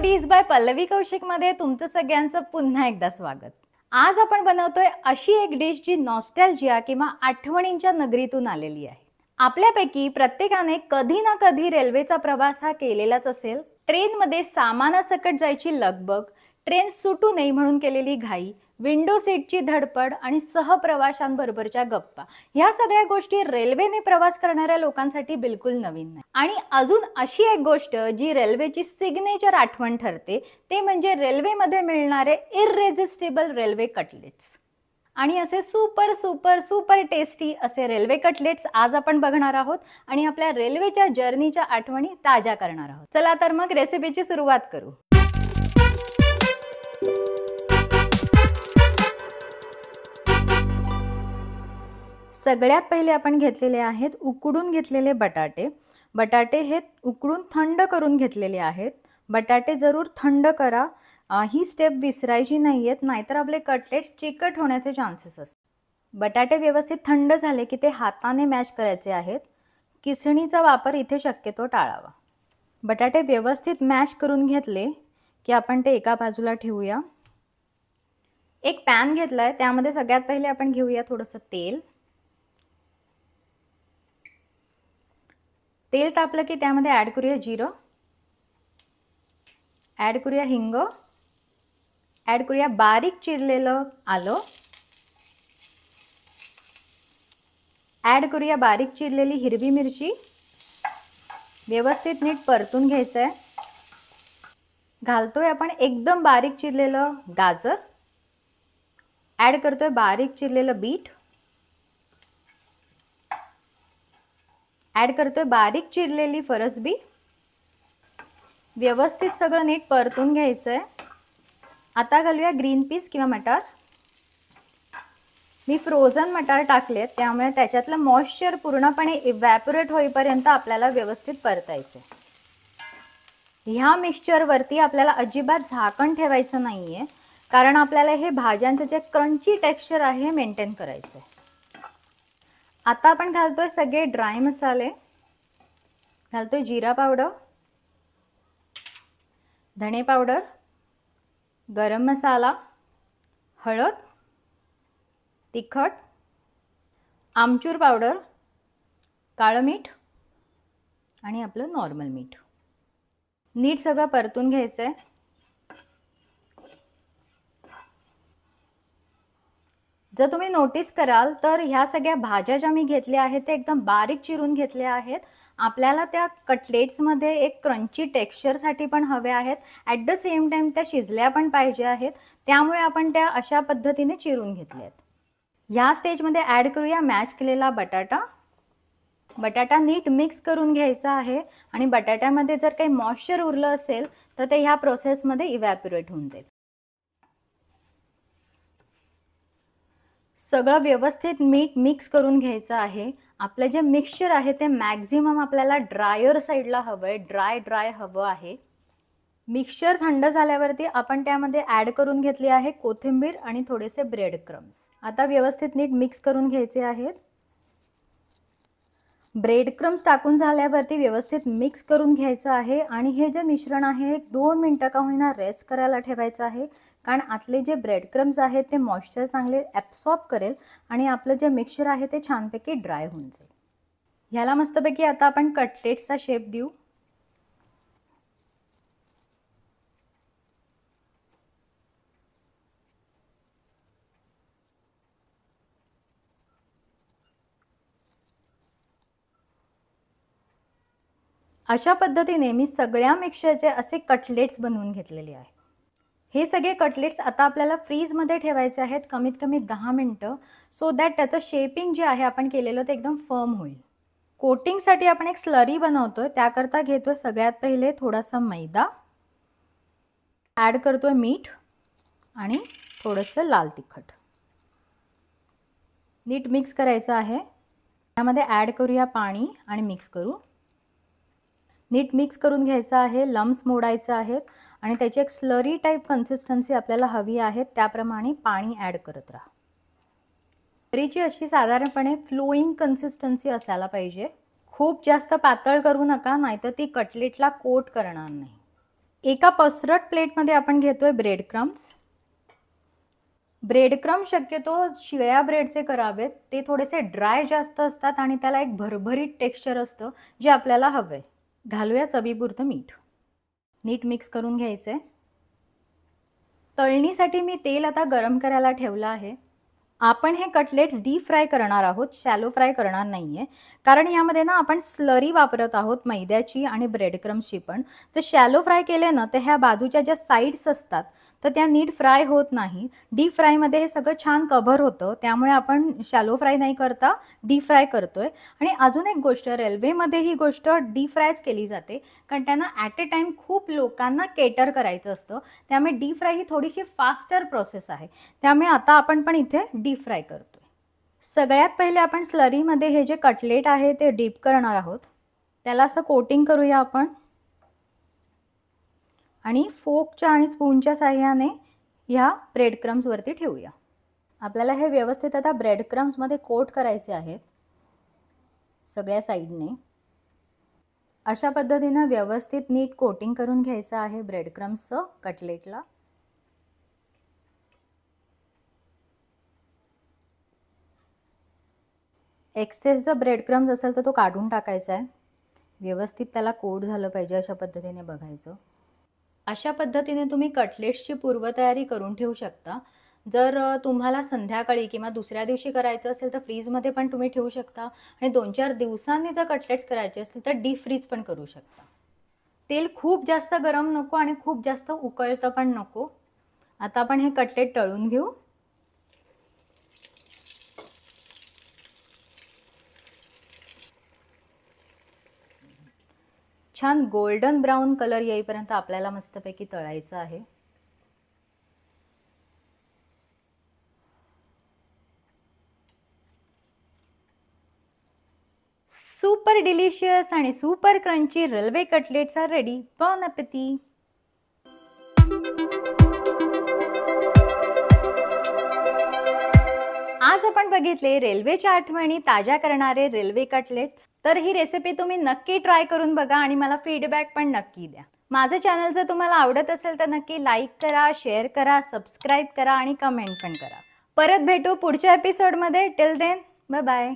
Stories bye Pallavi Kaushik मध्ये तुमचं सगळ्यांचं पुन्हा एकदा स्वागत। आज आपण बनवतोय अशी एक डिश जी नॉस्टॅल्जिया किंवा आठवणींच्या नगरीतून आलेली आहे। आपल्यापैकी प्रत्येकाने कधी ना कधी रेल्वेचा प्रवास हा केलेलाच असेल। ट्रेन मध्ये सामानासकट जायची लगबग, ट्रेन सुटू नये म्हणून केलेली घाई, विंडो सीटची धडपड आणि सहप्रवाशांबरोबरच्या गप्पा, ह्या सगळ्या गोष्टी रेल्वेने प्रवास करणाऱ्या लोकांसाठी बिलकुल नवीन नाही। आणि अजून अशी एक गोष्ट जी रेल्वेची सिग्नेचर आठवण ठरते ते म्हणजे रेल्वेमध्ये मिळणारे इररेजिस्टिबल रेल्वे कटलेट्स। आणि असे सुपर सुपर सुपर टेस्टी असे रेल्वे कटलेट्स आज आपण बघणार आहोत आणि आपल्या रेल्वेच्या जर्नीच्या आठवणी ताज्या करणार आहोत। चला तर मग रेसिपीची सुरुवात करू। सगळ्यात पहिले आपण घेतलेले आहेत उकडून घेतलेले बटाटे। बटाटे हे उकडून थंड करून घेतलेले आहेत। बटाटे जरूर थंड करा, ही स्टेप विसरायची नाहीयेत, नाहीतर आपले कटलेट्स चिकट होण्याचे चान्सेस असतात। बटाटे व्यवस्थित थंड झाले की ते हाताने मॅश करायचे आहेत। किसणीचा वापर इथे शक्यतो टाळावा। बटाटे व्यवस्थित मॅश करून घेतले की आपण ते एका बाजूला ठेवूया। एक पॅन घेतलाय, त्यामध्ये सगळ्यात पहिले आपण घेऊया थोडंसं तेल। तेल तापलं की त्यामध्ये ॲड करूया जिरं, ॲड करूया हिंग, ॲड करूया बारीक चिरलेलं आलं, ॲड करूया बारीक चिरलेली हिरवी मिरची। व्यवस्थित नीट परतून घ्यायचं आहे। घालतोय आपण एकदम बारीक चिरलेलं गाजर, ॲड करतोय बारीक चिरलेलं बीट, ॲड करतोय बारीक चिरलेली फरसबी। व्यवस्थित सगळं नीट परतून घ्यायचंय। आता घालूया ग्रीन पीस किंवा मटार। मी फ्रोझन मटार टाकलेत, त्यामुळे त्याच्यातलं मॉइश्चर पूर्णपणे इव्हॅपोरेट होईपर्यंत आपल्याला व्यवस्थित परतायचंय। ह्या मिक्सचरवरती आपल्याला अजिबात झाकण ठेवायचं नाहीये, कारण आपल्याला हे भाज्यांचं जे क्रंची टेक्स्चर आहे हे मेंटेन करायचंय। आता आपण घालतोय सगळे ड्राय मसाले। घालतोय जिरा पावडर, धणे पावडर, गरम मसाला, हळद, तिखट, आमचूर पावडर, काळं मीठ आणि आपलं नॉर्मल मीठ। नीट सगळं परतून घ्यायचंय। जर तुम्ही नोटीस कराल तर ह्या सगळ्या भाज्या ज्या मी घेतल्या आहेत ते एकदम बारीक चिरून घेतल्या आहेत। आपल्याला त्या कटलेट्समध्ये एक क्रंची टेक्स्चरसाठी पण हवे आहेत, ॲट द सेम टाइम त्या शिजल्या पण पाहिजे आहेत, त्यामुळे आपण त्या अशा पद्धतीने चिरून घेतल्यात। ह्या स्टेजमध्ये ॲड करूया मॅश केलेला बटाटा। बटाटा नीट मिक्स करून घ्यायचा आहे आणि बटाट्यामध्ये जर काही मॉइश्चर उरलं असेल तर ते ह्या प्रोसेसमध्ये इव्हॅपोरेट होऊन जाईल। सगळं व्यवस्थित मीठ मिक्स करून घ्यायचं आहे। आपलं जे मिक्सचर आहे ते मॅक्झिमम आपल्याला ड्रायर साईडला हवंय, ड्राय हवं आहे। मिक्सचर थंड झाल्यावरती आपण त्यामध्ये ॲड करून घेतली आहे कोथिंबीर आणि थोडेसे ब्रेड क्रम्स। आता व्यवस्थित नीट मिक्स करून घ्यायचे आहेत। ब्रेड क्रम्स टाकून झाल्यावरती व्यवस्थित मिक्स करून घ्यायचं आहे आणि हे जे मिश्रण आहे 2 मिनिटं का होईना रेस्ट करायला ठेवायचं आहे, कारण आतले जे ब्रेड क्रम्स आहेत ते मॉइश्चर चांगले ॲब्सॉर्ब करेल आणि आपलं जे मिक्सचर आहे ते छानपैकी ड्राय होऊन जाईल। ह्याला मस्तपैकी आता आपण कटलेट्सचा शेप देऊ। अशा पद्धतीने मी सगळ्या मिक्सचरचे असे कटलेट्स बनवून घेतलेले आहेत। हे सगळे कटलेट्स आता आपल्याला फ्रीजमध्ये ठेवायचे आहेत कमीत कमी 10 मिनिटं, सो दॅट त्याचं शेपिंग जे आहे आपण केलेलं ते एकदम फर्म होईल। कोटिंगसाठी आपण एक स्लरी बनवतोय, त्याकरता घेतोय सगळ्यात पहिले थोडासा मैदा, ॲड करतोय मीठ आणि थोडंसं लाल तिखट। नीट मिक्स करायचं आहे। त्यामध्ये ॲड करूया पाणी आणि मिक्स करू। नीट मिक्स करून घ्यायचं आहे, लम्स मोडायचे आहेत आणि त्याची एक स्लरी टाइप कन्सिस्टन्सी आपल्याला हवी आहे, त्याप्रमाणे पाणी ॲड करत राहा। स्लरीची अशी साधारणपणे फ्लोइंग कन्सिस्टन्सी असायला पाहिजे। खूप जास्त पातळ करू नका, नाहीतर ती कटलेटला कोट करणार नाही। एका पसरट प्लेटमध्ये आपण घेतोय ब्रेड क्रम्स. ब्रेड क्रम्स शक्यतो शिळ्या ब्रेडचे करावेत, ते थोडेसे ड्राय जास्त असतात आणि त्याला एक भरभरीत टेक्स्चर असतं जे आपल्याला हवंय. घालूया चवीपुरतं मीठ. नीट मिक्स करून घ्यायचंय. तळणीसाठी मी तेल आता गरम करायला ठेवलं आहे. आपण हे कटलेट्स डीप फ्राय करणार आहोत, शॅलो फ्राय करणार नाहीये, कारण यामध्ये ना आपण स्लरी वापरत आहोत मैद्याची आणि ब्रेड क्रम्सची पण. जर शॅलो फ्राय केले ना तर ह्या बाजूच्या ज्या साईड्स असतात तर त्या नीट फ्राय होत नाही. डीप फ्रायमध्ये हे सगळं छान कव्हर होतं, त्यामुळे आपण शॅलो फ्राय नाही करता डीप फ्राय करतोय. आणि अजून एक गोष्ट, रेल्वेमध्ये ही गोष्ट डीप फ्रायच केली जाते, कारण त्यांना ॲट अ टाईम खूप लोकांना केटर करायचं असतं, त्यामुळे डीप फ्राय ही थोडीशी फास्टर प्रोसेस आहे. त्यामुळे आता आपण पण इथे डीप फ्राय करतोय. सगळ्यात पहिले आपण स्लरीमध्ये हे जे कटलेट आहे ते डीप करणार आहोत. त्याला असं कोटिंग करूया आपण आणि फोकच्या आणि स्पूनच्या साहाय्याने ह्या ब्रेड क्रम्सवरती ठेवूया. आपल्याला हे व्यवस्थित आता ब्रेड क्रम्समध्ये कोट करायचे आहेत सगळ्या साईडने. अशा पद्धतीने व्यवस्थित नीट कोटिंग करून घ्यायचं आहे ब्रेड क्रम्सचं कटलेटला. एक्सेस जर ब्रेड क्रम्स असेल तर तो काढून टाकायचा आहे. व्यवस्थित त्याला कोट झालं पाहिजे अशा पद्धतीने बघायचं. अशा पद्धतीने तुम्ही कटलेट्सची पूर्वतयारी करून ठेवू शकता. जर तुम्हाला संध्याकाळी किंवा दुसऱ्या दिवशी करायचं असेल तर फ्रीजमध्ये पण तुम्ही ठेवू शकता आणि 2-4 दिवसांनी जर कटलेट्स करायचे असतील तर डीप फ्रीज पण करू शकता. तेल खूप जास्त गरम नको आणि खूप जास्त उकळतं पण नको. आता आपण हे कटलेट तळून घेऊ. छान गोल्डन ब्राउन कलर येईपर्यंत आपल्याला मस्तपैकी तळायचं आहे. सुपर डिलिशियस आणि super crunchy railway cutlets are ready. Bon appetit. आज आपण बघितले रेल्वेच्या आठवणी ताज्या करणारे रेल्वे कटलेट्स. तर ही रेसिपी तुम्ही नक्की ट्राय करून बघा आणि मला फीडबॅक पण नक्की द्या. माझं चॅनल जर तुम्हाला आवडत असेल तर नक्की लाईक करा, शेअर करा, सबस्क्राईब करा आणि कमेंट पण करा. परत भेटू पुढच्या एपिसोडमध्ये. Till then bye bye.